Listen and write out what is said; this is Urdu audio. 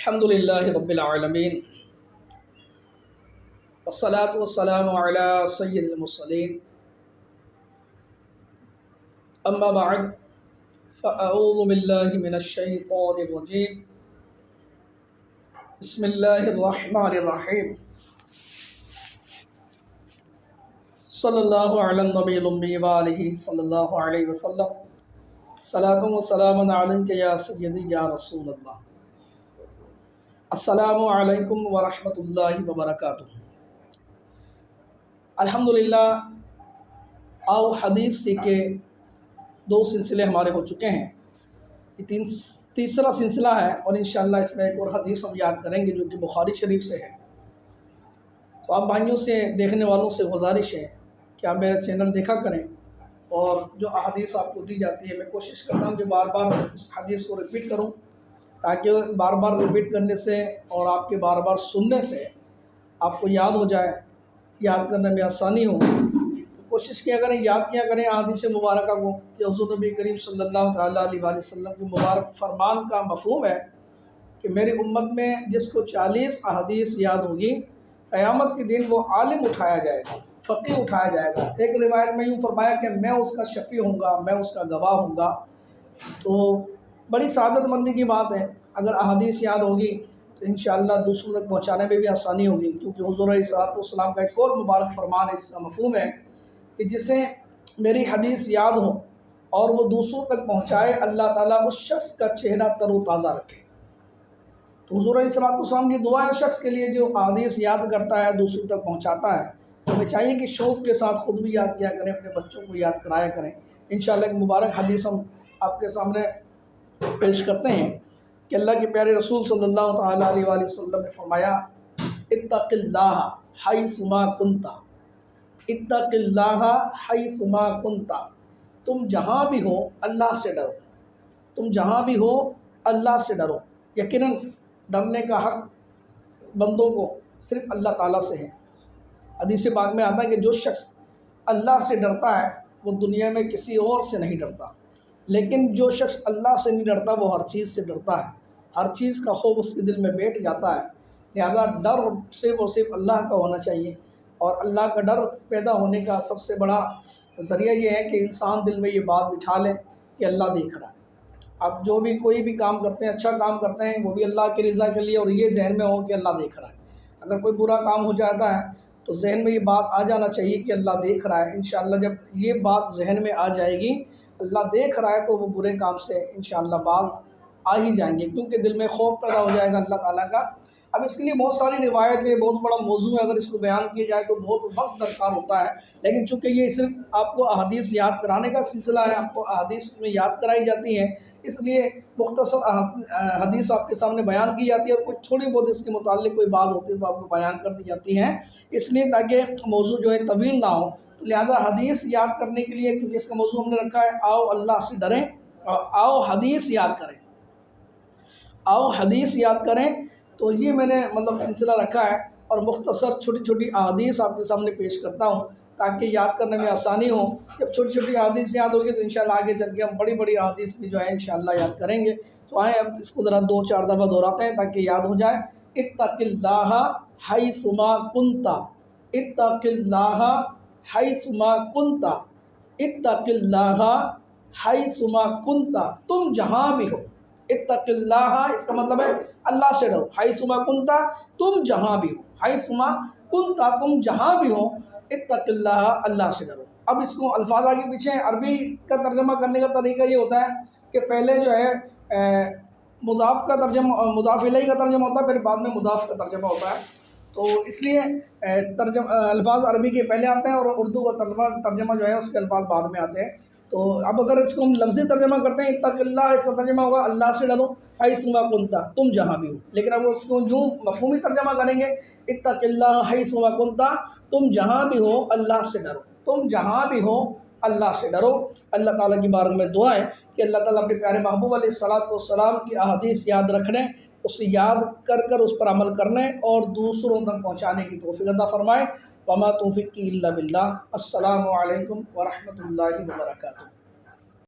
الحمدللہ رب العالمین والصلاة والسلام علی سید المرسلین اما بعد فاعوذ باللہ من الشیطان الرجیم بسم اللہ الرحمن الرحیم صلی اللہ علی النبی الامی وآلہ صلی اللہ علیہ وسلم صلاۃ و سلام علیک یا سیدی یا رسول اللہ۔ السلام علیکم ورحمۃ اللہ وبرکاتہ۔ الحمدللہ آؤ حدیث کے دو سلسلے ہمارے ہو چکے ہیں، یہ تیسرا سلسلہ ہے، اور انشاءاللہ اس میں ایک اور حدیث ہم یاد کریں گے جو کہ بخاری شریف سے ہے۔ تو آپ بھائیوں سے، دیکھنے والوں سے گزارش ہے کہ آپ میرا چینل دیکھا کریں، اور جو احادیث آپ کو دی جاتی ہے میں کوشش کرتا ہوں کہ بار بار اس حدیث کو ریپیٹ کروں، تاکہ بار بار ریپیٹ کرنے سے اور آپ کے بار بار سننے سے آپ کو یاد ہو جائے، یاد کرنے میں آسانی ہو۔ تو کوشش کیا کریں، یاد کیا کریں احادیث مبارکہ کو، کہ حضور نبی کریم صلی اللہ تعالیٰ علیہ وآلہ وسلم کی مبارک فرمان کا مفہوم ہے کہ میری امت میں جس کو 40 احادیث یاد ہوگی، قیامت کے دن وہ عالم اٹھایا جائے گا، فقیہ اٹھایا جائے گا۔ ایک روایت میں یوں فرمایا کہ میں اس کا شفیع ہوں گا، میں اس کا گواہ ہوں گا۔ تو بڑی سعادت مندی کی بات ہے، اگر احادیث یاد ہوگی تو انشاءاللہ دوسروں تک پہنچانے میں بھی آسانی ہوگی، کیونکہ حضور علیہ الصلوۃ والسلام کا ایک اور مبارک فرمان ہے، اس کا مفہوم ہے کہ جسے میری حدیث یاد ہو اور وہ دوسروں تک پہنچائے، اللہ تعالیٰ اس شخص کا چہرہ تر و تازہ رکھے۔ تو حضور علیہ الصلوۃ والسلام کی دعا ہے اس شخص کے لیے جو احادیث یاد کرتا ہے، دوسروں تک پہنچاتا ہے۔ تو ہمیں چاہیے کہ شوق کے ساتھ خود بھی یاد کیا کریں، اپنے بچوں کو یاد کرایا کریں۔ انشاءاللہ ایک مبارک حدیث ہم آپ کے سامنے پیش کرتے ہیں کہ اللہ کے پیارے رسول صلی اللہ تعالیٰ علیہ وآلہ وسلم نے فرمایا، اتق اللہ حیث ما کنت، اتق اللہ حیث ما کنت، تم جہاں بھی ہو اللہ سے ڈرو، تم جہاں بھی ہو اللہ سے ڈرو۔ یقیناً ڈرنے کا حق بندوں کو صرف اللہ تعالیٰ سے ہے۔ حدیث پاک میں آتا ہے کہ جو شخص اللہ سے ڈرتا ہے وہ دنیا میں کسی اور سے نہیں ڈرتا، لیکن جو شخص اللہ سے نہیں ڈرتا وہ ہر چیز سے ڈرتا ہے، ہر چیز کا خوف اس کے دل میں بیٹھ جاتا ہے۔ لہذا ڈر صرف اور صرف اللہ کا ہونا چاہیے، اور اللہ کا ڈر پیدا ہونے کا سب سے بڑا ذریعہ یہ ہے کہ انسان دل میں یہ بات بٹھا لے کہ اللہ دیکھ رہا ہے۔ اب جو بھی کوئی بھی کام کرتے ہیں، اچھا کام کرتے ہیں، وہ بھی اللہ کی رضا کے لیے، اور یہ ذہن میں ہو کہ اللہ دیکھ رہا ہے۔ اگر کوئی برا کام ہو جاتا ہے تو ذہن میں یہ بات آ جانا چاہیے کہ اللہ دیکھ رہا ہے۔ انشاءاللہ جب یہ بات ذہن میں آ جائے گی، اللہ دیکھ رہا ہے، تو وہ برے کام سے انشاءاللہ باز آ ہی جائیں گے، کیونکہ دل میں خوف پیدا ہو جائے گا اللہ تعالیٰ کا۔ اب اس کے لیے بہت ساری روایتیں، بہت بڑا موضوع ہے، اگر اس کو بیان کیا جائے تو بہت وقت درکار ہوتا ہے، لیکن چونکہ یہ صرف آپ کو احادیث یاد کرانے کا سلسلہ ہے، آپ کو احادیث میں یاد کرائی جاتی ہیں، اس لیے مختصر حدیث آپ کے سامنے بیان کی جاتی ہے، اور کچھ تھوڑی بہت اس کے متعلق کوئی بات ہوتی ہے تو آپ کو بیان کر دی جاتی ہیں، اس لیے تاکہ موضوع جو ہے طویل نہ ہو۔ لہذا حدیث یاد کرنے کے لیے، کیونکہ اس کا موضوع ہم نے رکھا ہے آؤ اللہ سے ڈریں اور آؤ حدیث یاد کریں، آؤ حدیث یاد کریں، تو یہ میں نے سلسلہ رکھا ہے، اور مختصر چھوٹی چھوٹی احادیث آپ کے سامنے پیش کرتا ہوں تاکہ یاد کرنے میں آسانی ہو۔ جب چھوٹی چھوٹی احادیث یاد ہوگی تو انشاءاللہ آگے چل کے ہم بڑی بڑی احادیث بھی جو ہے انشاءاللہ یاد کریں گے۔ تو آئیں اب اس کو ذرا 2-4 دفعہ دہراتے ہیں تاکہ یاد ہو جائے۔ اتق اللہ حیث ما کنت، اتق اللہ حیث ما کنت، اتق اللہ حیث ما کنت، تم جہاں بھی ہو۔ اتق اللہ اس کا مطلب ہے اللہ سے ڈرو، حیث ما کنت تم جہاں بھی ہو، حیث ما کنت تم جہاں بھی ہو، اتق اللہ اللہ سے ڈرو۔ اب اس کو الفاظ آگے پیچھے ہیں۔ عربی کا ترجمہ کرنے کا طریقہ یہ ہوتا ہے کہ پہلے جو ہے مضاف کا ترجمہ، مضاف الیہ کا ترجمہ ہوتا ہے، پھر بعد میں مضاف کا ترجمہ ہوتا ہے۔ تو اس لیے الفاظ عربی کے پہلے آتے ہیں، اور اردو کا ترجمہ جو ہے اس کے الفاظ بعد میں آتے ہیں۔ تو اب اگر اس کو ہم لفظی ترجمہ کرتے ہیں، اتق اللہ، اس کا ترجمہ ہوگا اللہ سے ڈرو، حیث ما کنت تم جہاں بھی ہو۔ لیکن اب اس کو یوں مفہومی ترجمہ کریں گے، اتق اللہ حیث ما کنت، تم جہاں بھی ہو اللہ سے ڈرو، تم جہاں بھی ہو اللہ سے ڈرو۔ اللہ تعالیٰ کی بارگاہ میں دعا ہے کہ اللہ تعالیٰ اپنے پیارے محبوب علیہ الصلوۃ والسلام کی احادیث یاد رکھنے، اسے یاد کر اس پر عمل کرنے اور دوسروں تک پہنچانے کی توفیق عطا فرمائے۔ وما توفیقی الا باللہ۔ السلام علیکم ورحمۃ اللہ وبرکاتہ۔